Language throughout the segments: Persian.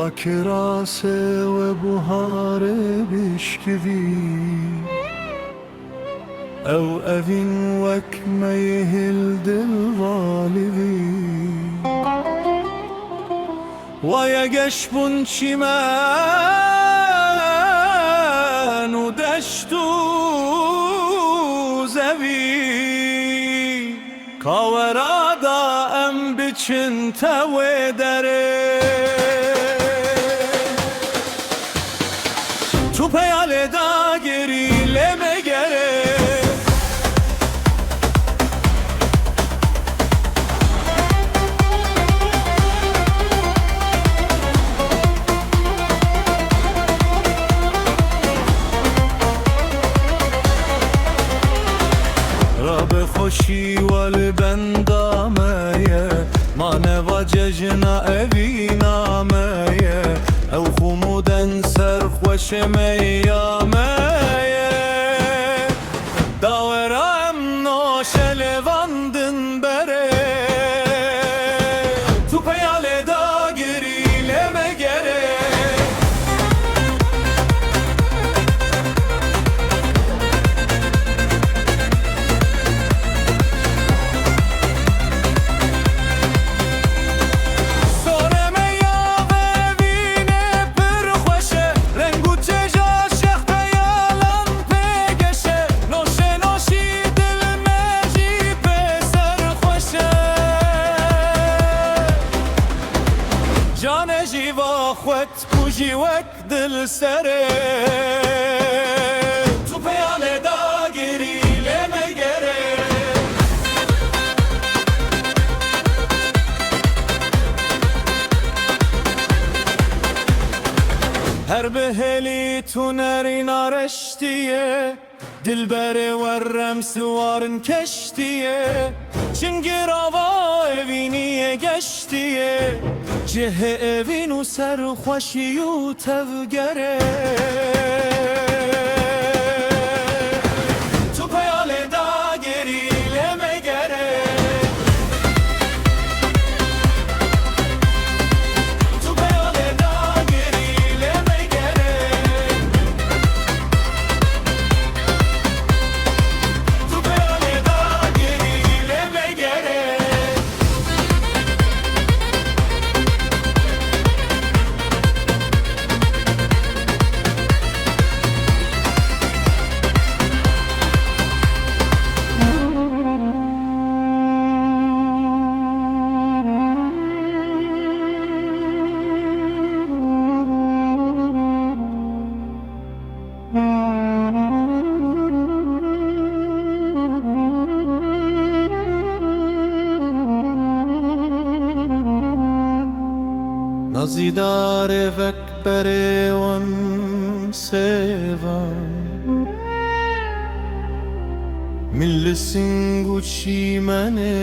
کراسه و بهار بشکوی او اوین وکمه هل والوی و یگش بون چیمن و دشت و زوی کاورادا ام بچن تو دره تو پیاله دا گریله مگره راب خوشی والبندامه ما نوا ججنا اوی نامه او خمودن سرخ و شمیامه داورم ناشلواندن بره تو پیاله دا گریله مگره جان جیوا خود بوجی وک دل سره تو پیاله دا گریله مگره هر بهلی تو نری نارشتیه دلبر ورم سوارن کشتیه چنگر آوا اوینی گشتیه جه اوین و سر خوشی و تفگره تو پیاله دا گریله مگره تو پیاله دا گریله مگره تو پیاله دا گریله مگره نزیدار وکبر ون سیوان مل سنگو چی منه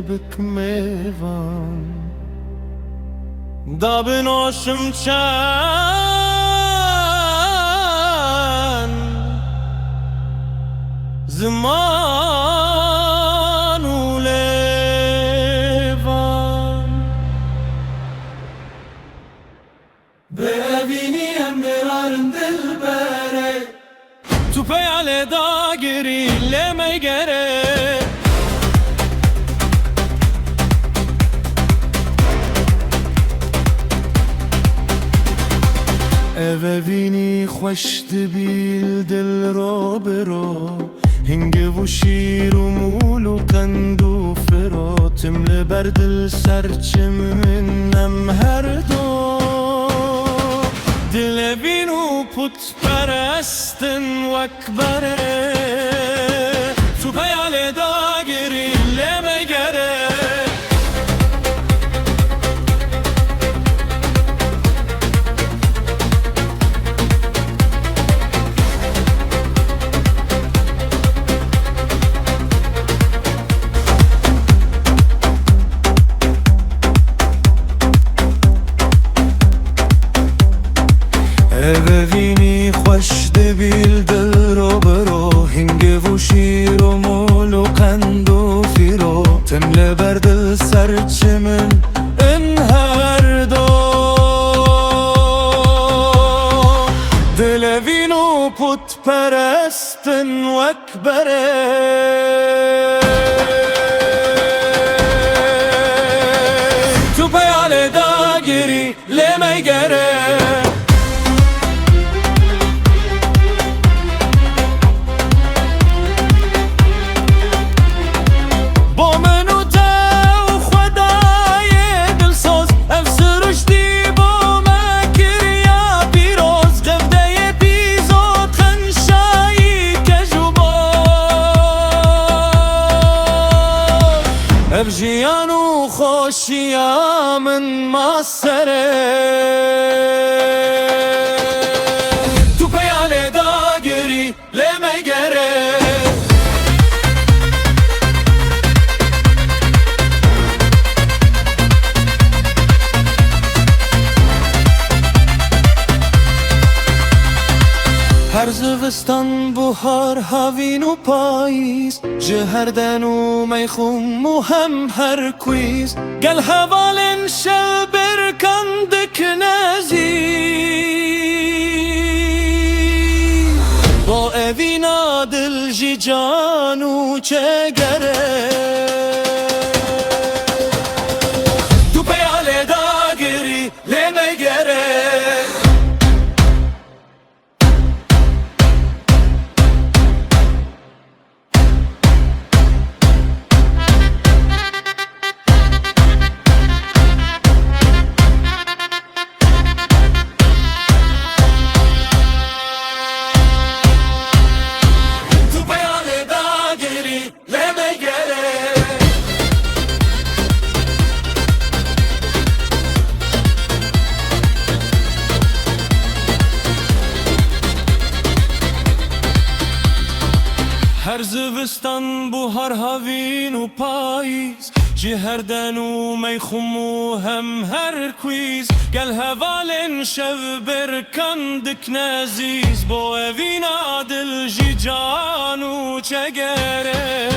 بکمیوان دا بناشم چند زمان و لیوان ببینی هم برارن دل بره تو پیاله دا گریله مگره اوینی خوش دبیل دل رو برو هنگه و شیر و مول و قند و فرا تمله بر دل سرچم منم هر دو دل بین و پت پرستن وکبره تو پیاله دا گریله مگره ببینی خوش دبیل دل رو برو هنگه و شیر و مول و قند و فیرو تمله بر دل سرچمن این هر دو پرستن وکبره تو پیال داگیری لمیگره ابجیان و خوشیا من ماسره تو پیال داگیری لمیگره هر زوستان بهار هاوین و پاییز جهردن و میخوم و هم هر کویز گل هوالن شب برکندک نزی با اوینا دل جی جانو چگره تو پیال داگیری لمیگره هر زوستان بهار هاوین و پاییز جهردن و میخوم و هم هر کویز گل هوالن شب برکندک نزیز با اوینا دل جی جانو چگره